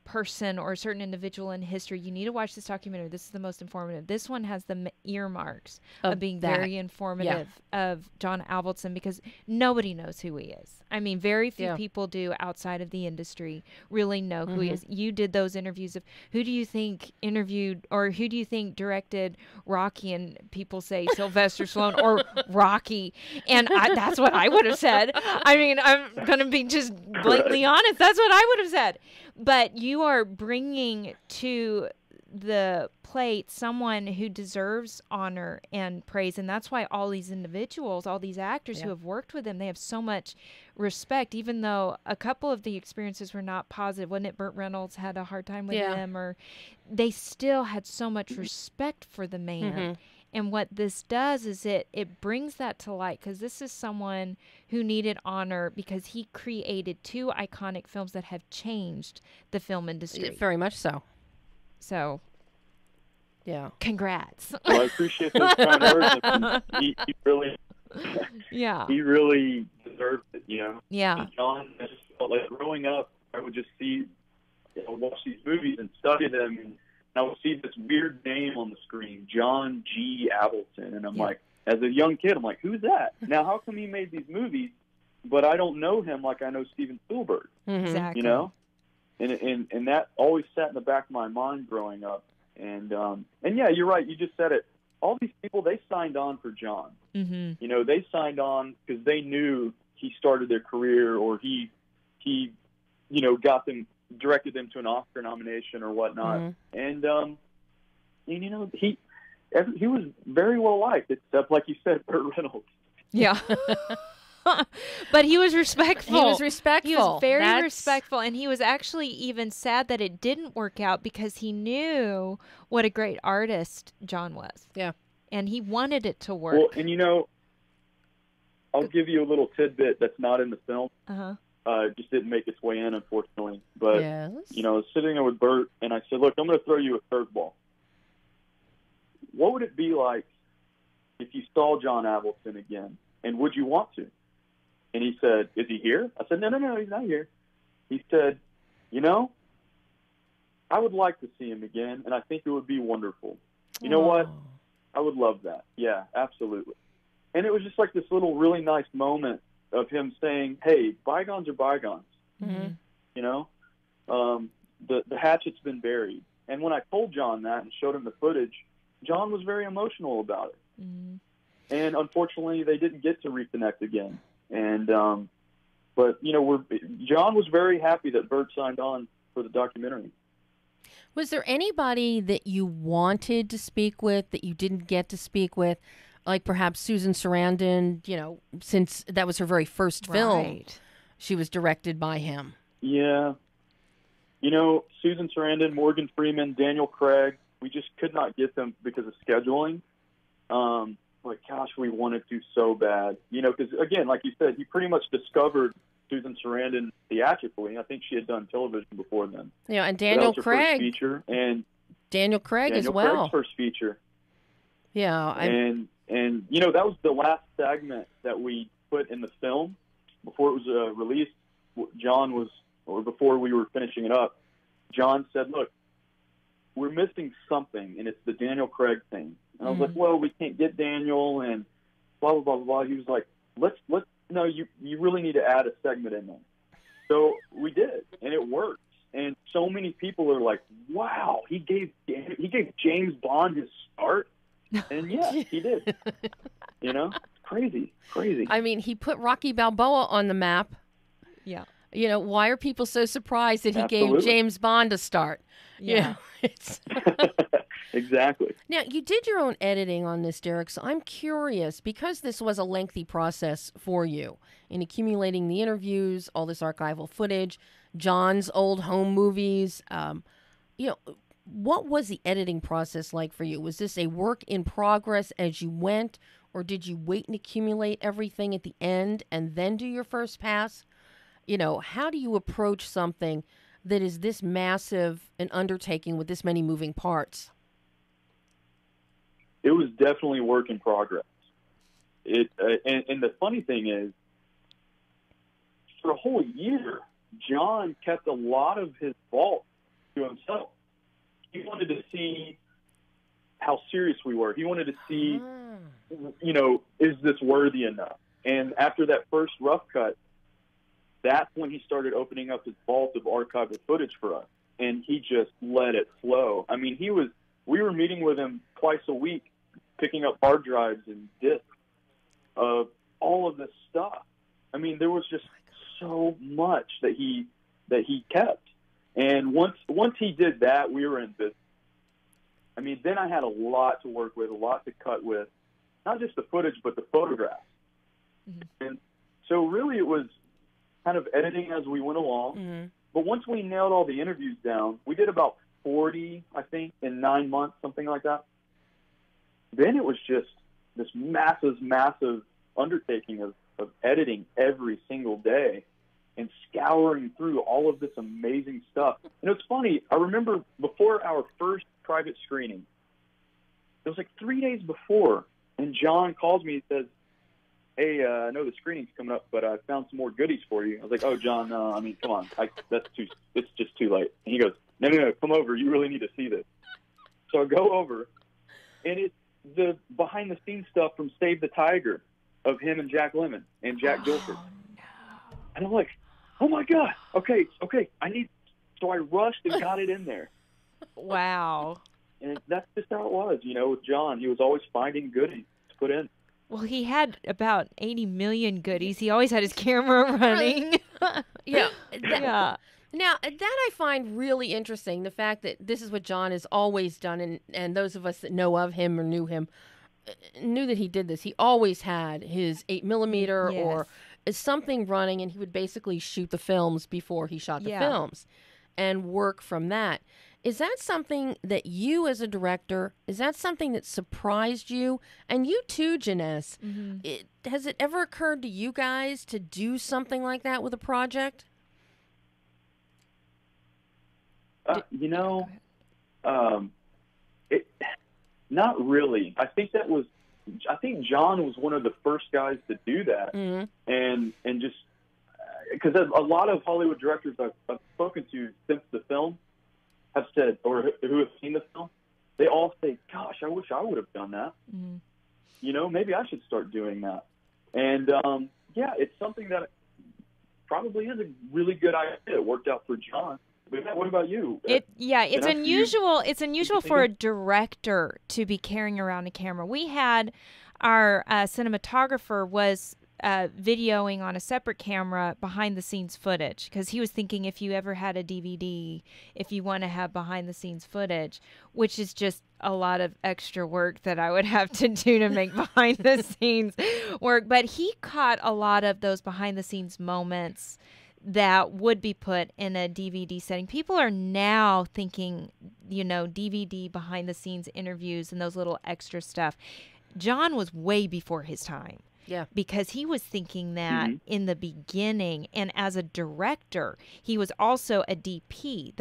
person or a certain individual in history? You need to watch this documentary. This is the most informative. This one has the earmarks of being very informative of John Avildsen, because nobody knows who he is. I mean, very few people do outside of the industry really know who he is. You did those interviews of who do you think interviewed or who do you think directed Rocky, and people say Sylvester Stallone or Rocky, and that's what I would have said. I mean, I'm going to be just blatantly honest. That's what I would have said. But you are bringing to the plate someone who deserves honor and praise. And that's why all these individuals, all these actors who have worked with him, they have so much respect, even though a couple of the experiences were not positive. Wasn't it Burt Reynolds had a hard time with him? Or they still had so much respect for the man. Mm-hmm. And what this does is it brings that to light, because this is someone who needed honor because he created two iconic films that have changed the film industry. Very much so. So, congrats. Well, I appreciate those kind words. He really, he really deserved it, Yeah. And John, I just felt like growing up, I would just see, watch these movies and study them, and I would see this weird name on the screen, John G. Avildsen, and I'm like, as a young kid, I'm like, who's that? Now, how come he made these movies, but I don't know him like I know Steven Spielberg? Exactly. You know, and that always sat in the back of my mind growing up, and yeah, you're right. You just said it. All these people, they signed on for John. You know, they signed on because they knew he started their career, or he, you know, directed them to an Oscar nomination or whatnot. And you know, he was very well liked, except, like you said, Burt Reynolds. Yeah. But he was respectful. He was respectful. He was very respectful, and he was actually even sad that it didn't work out because he knew what a great artist John was. Yeah. And he wanted it to work. Well, and you know, I'll give you a little tidbit that's not in the film. It just didn't make its way in, unfortunately. But, you know, I was sitting there with Burt, and I said, look, I'm going to throw you a curveball. What would it be like if you saw John Avildsen again, and would you want to? And he said, is he here? I said, no, he's not here. He said, you know, I would like to see him again, and I think it would be wonderful. You know what? I would love that. Yeah, absolutely. And it was just like this little really nice moment of him saying, hey, bygones are bygones. You know, the hatchet's been buried. And when I told John that and showed him the footage, John was very emotional about it. And unfortunately, they didn't get to reconnect again. And but, you know, John was very happy that Burt signed on for the documentary. Was there anybody that you wanted to speak with that you didn't get to speak with? Like perhaps Susan Sarandon, you know, since that was her very first film. She was directed by him. Yeah. You know, Susan Sarandon, Morgan Freeman, Daniel Craig, we just could not get them because of scheduling. Like, gosh, we wanted to so bad. You know, because, again, like you said, he pretty much discovered Susan Sarandon theatrically. I think she had done television before then. Yeah, and Daniel Craig. First feature, and Daniel Craig as well. Daniel Craig's first feature. Yeah. And, you know, that was the last segment that we put in the film before it was released. Before we were finishing it up, John said, look, we're missing something, and it's the Daniel Craig thing. And I was like, well, we can't get Daniel, and blah, blah, blah, blah. He was like, no, you really need to add a segment in there. So we did, and it worked. And so many people are like, wow, he gave James Bond his start. And yeah, he did. You know, crazy. I mean, he put Rocky Balboa on the map. Yeah. You know, why are people so surprised that he gave James Bond a start? Yeah. You know, it's exactly. Now, you did your own editing on this, Derek, so I'm curious, because this was a lengthy process for you in accumulating the interviews, all this archival footage, John's old home movies, you know, what was the editing process like for you? Was this a work in progress as you went, or did you wait and accumulate everything at the end and then do your first pass? You know, how do you approach something that is this massive an undertaking with this many moving parts? It was definitely work in progress. And the funny thing is, for a whole year, John kept a lot of his vault to himself. He wanted to see how serious we were. He wanted to see, you know, is this worthy enough? And after that first rough cut, that's when he started opening up his vault of archival footage for us. And he just let it flow. I mean, we were meeting with him twice a week, picking up hard drives and discs of all of this stuff. I mean, there was just so much that he kept. And once he did that, we were in business. I mean, then I had a lot to work with, a lot to cut with, not just the footage, but the photographs. And so really it was kind of editing as we went along. But once we nailed all the interviews down, we did about 40, I think, in 9 months, something like that. Then it was just this massive undertaking of editing every single day and scouring through all of this amazing stuff. And it's funny, I remember before our first private screening, it was like 3 days before, and John calls me and says, hey, I know the screening's coming up, but I found some more goodies for you. I was like, oh, John, I mean, come on, it's just too late. And he goes, no, come over. You really need to see this. So I go over, and it's the behind-the-scenes stuff from Save the Tiger of him and Jack Lemmon and Jack Guilford. No. And I'm like, oh, my God. Okay, so I rushed and got it in there. Wow. And that's just how it was, with John. He was always finding goodies to put in. Well, he had about 80 million goodies. He always had his camera running. Yeah. Yeah. Now, that I find really interesting, the fact that this is what John has always done, and those of us that know of him or knew him knew that he did this. He always had his 8mm Yes. or something running, and he would basically shoot the films before he shot the Yeah. films and work from that. Is that something that you as a director, is that something that surprised you? And you too, Jenness. Mm-hmm. Has it ever occurred to you guys to do something like that with a project? Not really. I think John was one of the first guys to do that. Mm-hmm. And just because a lot of Hollywood directors I've spoken to since the film have said, or who have seen the film, they all say, gosh, I wish I would have done that. Mm-hmm. Maybe I should start doing that. And it's something that probably is a really good idea. It worked out for John. But what about you? It's unusual. It's unusual for a director to be carrying around a camera. We had our cinematographer was videoing on a separate camera behind the scenes footage, because he was thinking if you ever had a DVD, if you want to have behind the scenes footage, which is just a lot of extra work that I would have to do to make behind the scenes work. But he caught a lot of those behind the scenes moments that would be put in a DVD setting. People are now thinking, DVD behind the scenes interviews and those little extra stuff. John was way before his time. Yeah. Because he was thinking that in the beginning, and as a director, he was also a DP.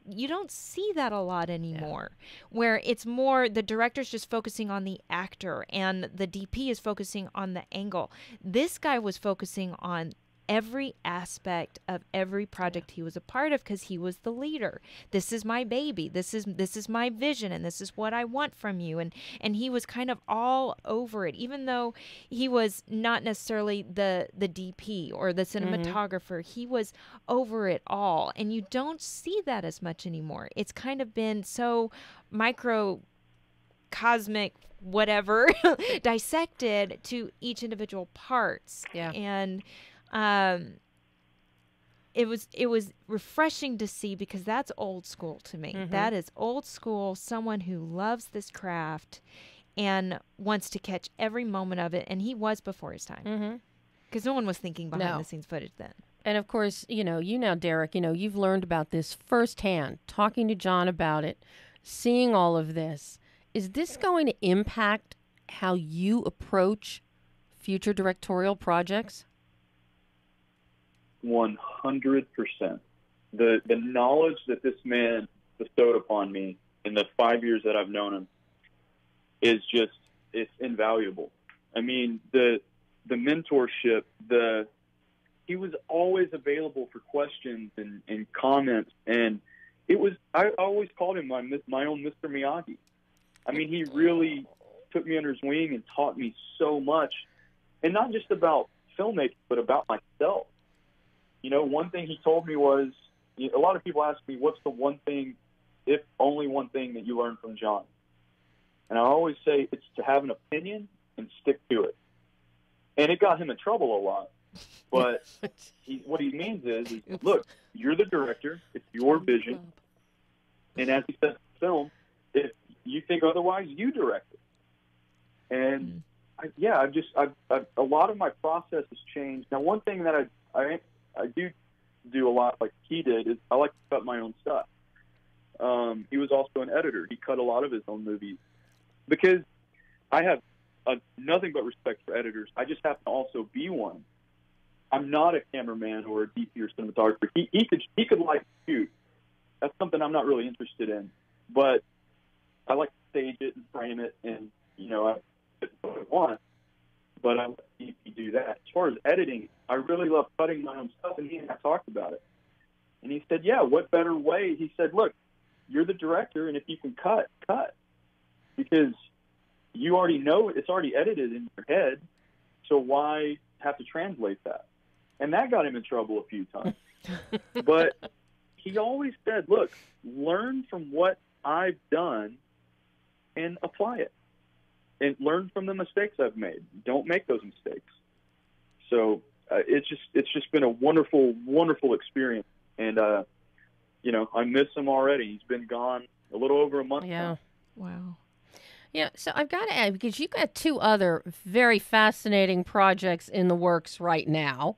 You don't see that a lot anymore, where it's more the director's just focusing on the actor and the DP is focusing on the angle. This guy was focusing on every aspect of every project he was a part of, because he was the leader. This is my baby. This is my vision, and this is what I want from you. And he was kind of all over it, even though he was not necessarily the DP or the cinematographer. He was over it all, and you don't see that as much anymore. It's kind of been so microcosmic, whatever, dissected to each individual parts. Yeah. And it was refreshing to see, because that's old school to me. That is old school, someone who loves this craft and wants to catch every moment of it. And he was before his time, because no one was thinking behind the scenes footage then. And of course, you now, Derek, you've learned about this firsthand, talking to John about it, seeing all of this. Is this going to impact how you approach future directorial projects? 100%. The knowledge that this man bestowed upon me in the 5 years that I've known him is it's invaluable. I mean, the mentorship, he was always available for questions and comments, and I always called him my own Mr. Miyagi. I mean, he really took me under his wing and taught me so much, and not just about filmmaking, but about myself. One thing he told me was, a lot of people ask me, what's the one thing, if only one thing, that you learned from John? And I always say it's to have an opinion and stick to it. And it got him in trouble a lot. But what he means is, look, you're the director. It's your vision. And as he says in the film, if you think otherwise, you direct it. And a lot of my process has changed. Now, one thing that I do a lot, like he did, is I like to cut my own stuff. He was also an editor. He cut a lot of his own movies, because I have nothing but respect for editors. I just happen to also be one. I'm not a cameraman or a DP or cinematographer. He could like shoot. That's something I'm not really interested in. But I like to stage it and frame it, and I want. but I let DP do that. As far as editing, I really love cutting my own stuff, and he and I talked about it. And he said, yeah, what better way? He said, look, you're the director, and if you can cut. Because you already know it's already edited in your head, so why have to translate that? And that got him in trouble a few times. But he always said, look, learn from what I've done and apply it. And learn from the mistakes I've made. Don't make those mistakes. So it's just been a wonderful, wonderful experience. And, I miss him already. He's been gone a little over a month now. Wow. Yeah, so I've got to add, because you've got two other very fascinating projects in the works right now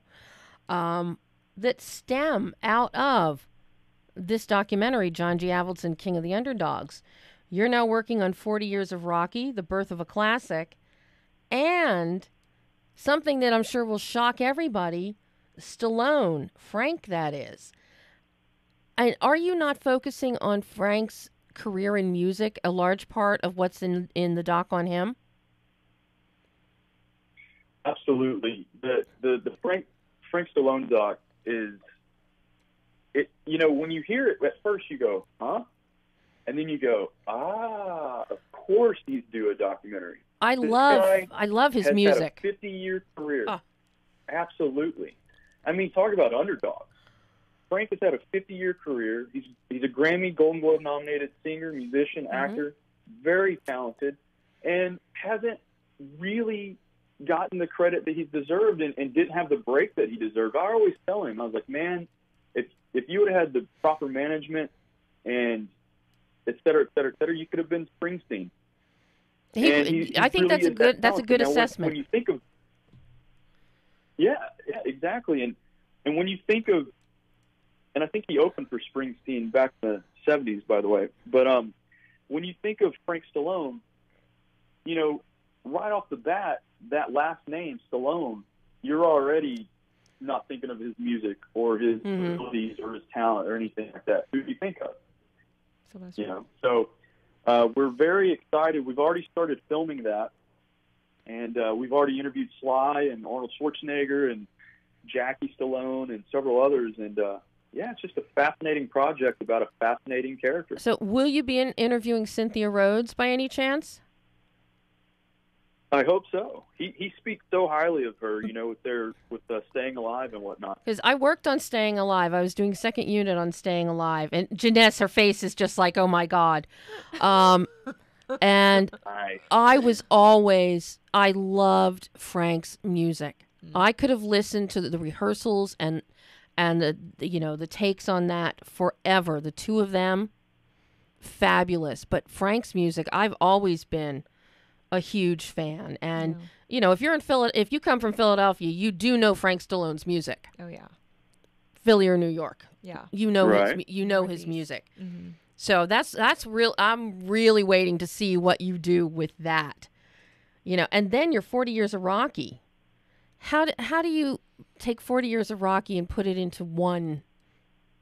that stem out of this documentary, John G. Avildsen, King of the Underdogs. You're now working on 40 Years of Rocky, the birth of a classic, and something that I'm sure will shock everybody, Stallone, Frank, that is. And are you not focusing on Frank's career in music, a large part of what's in the doc on him? Absolutely. The Frank Stallone doc is, when you hear it, at first you go, huh? And then you go, of course he's due a documentary. I love his music. Had a 50-year career. Absolutely. I mean, talk about underdogs. Frank has had a 50-year career. He's a Grammy, Golden Globe nominated singer, musician, actor, very talented, and hasn't really gotten the credit that he's deserved and didn't have the break that he deserved. I always tell him, I was like, man, if you would have had the proper management and et cetera, you could have been Springsteen. I think really that's a good assessment. When you think of, yeah, exactly. And when you think of, and I think he opened for Springsteen back in the 70s, by the way. But when you think of Frank Stallone, right off the bat, that last name, Stallone, you're already not thinking of his music or his abilities or his talent or anything like that. Who do you think of? So we're very excited. We've already started filming that, and we've already interviewed Sly and Arnold Schwarzenegger and Jackie Stallone and several others, and it's just a fascinating project about a fascinating character. So will you be interviewing Cynthia Rhodes by any chance? I hope so. He speaks so highly of her, with Staying Alive and whatnot. Because I worked on Staying Alive. I was doing second unit on Staying Alive. And Jenness, her face is just like, oh, my God. And nice. I loved Frank's music. I could have listened to the rehearsals and the takes on that forever. The two of them, fabulous. But Frank's music, I've always been a huge fan. And if you're if you come from Philadelphia, you do know Frank Stallone's music. Oh yeah. Philly or New York. Yeah. His music. Mm-hmm. So that's real. I'm really waiting to see what you do with that. And then your 40 Years of Rocky. How do you take 40 Years of Rocky and put it into one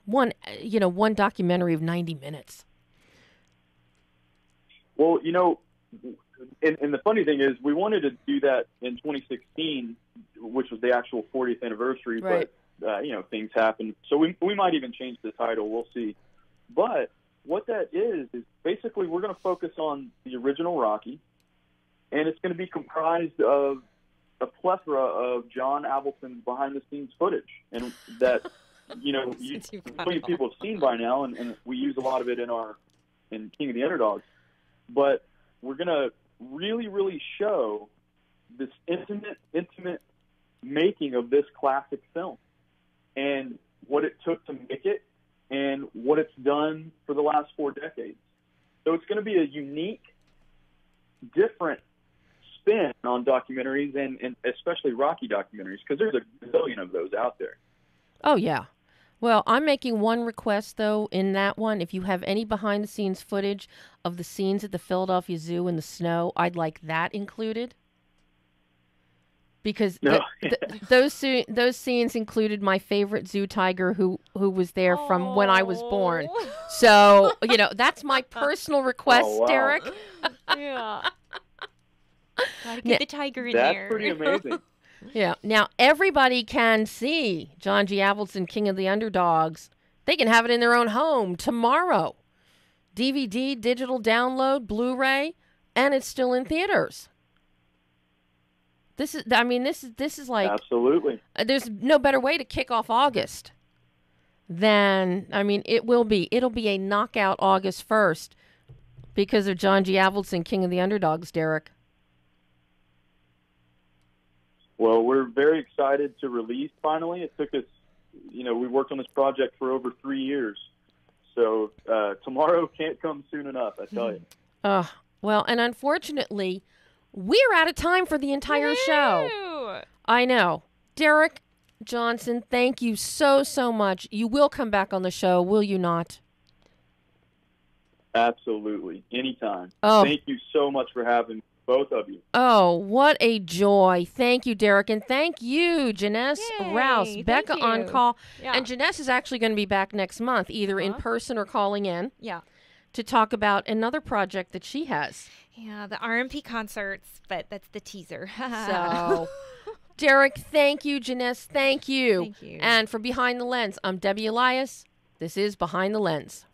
documentary of 90 minutes? Well, and the funny thing is, we wanted to do that in 2016, which was the actual 40th anniversary, right. But things happen. So we might even change the title. We'll see. But what that is basically we're going to focus on the original Rocky, and it's going to be comprised of a plethora of John Avildsen's behind-the-scenes footage, and that people have seen by now, and we use a lot of it in King of the Underdogs. But we're going to really, really show this intimate making of this classic film and what it took to make it and what it's done for the last 4 decades. So it's going to be a unique, different spin on documentaries and especially Rocky documentaries, because there's a gazillion of those out there. Oh, yeah. Well, I'm making one request, though, in that one. If you have any behind-the-scenes footage of the scenes at the Philadelphia Zoo in the snow, I'd like that included. Because those scenes included my favorite zoo tiger who was there from when I was born. So, that's my personal request, Derek. Yeah. Gotta get the tiger in That's there. pretty amazing. Yeah. Now, everybody can see John G. Avildsen, King of the Underdogs. They can have it in their own home tomorrow. DVD, digital download, Blu-ray, and it's still in theaters. This is like, Absolutely. there's no better way to kick off August than, it'll be a knockout August 1st because of John G. Avildsen, King of the Underdogs, Derek. Well, we're very excited to release finally. It took us, we worked on this project for over 3 years. So tomorrow can't come soon enough, I tell you. Well, and unfortunately, we're out of time for the entire show. I know. Derek Johnson, thank you so, so much. You will come back on the show, will you not? Absolutely. Anytime. Oh. Thank you so much for having both of you. Oh, what a joy. Thank you, Derek. And thank you, Jenness Rouse, Becca on Call. Yeah. And Jenness is actually going to be back next month, either in person or calling in. Yeah. To talk about another project that she has. Yeah, the RMP concerts, but that's the teaser. So, Derek, thank you. Jenness, thank you. Thank you. And for Behind the Lens, I'm Debbie Elias. This is Behind the Lens.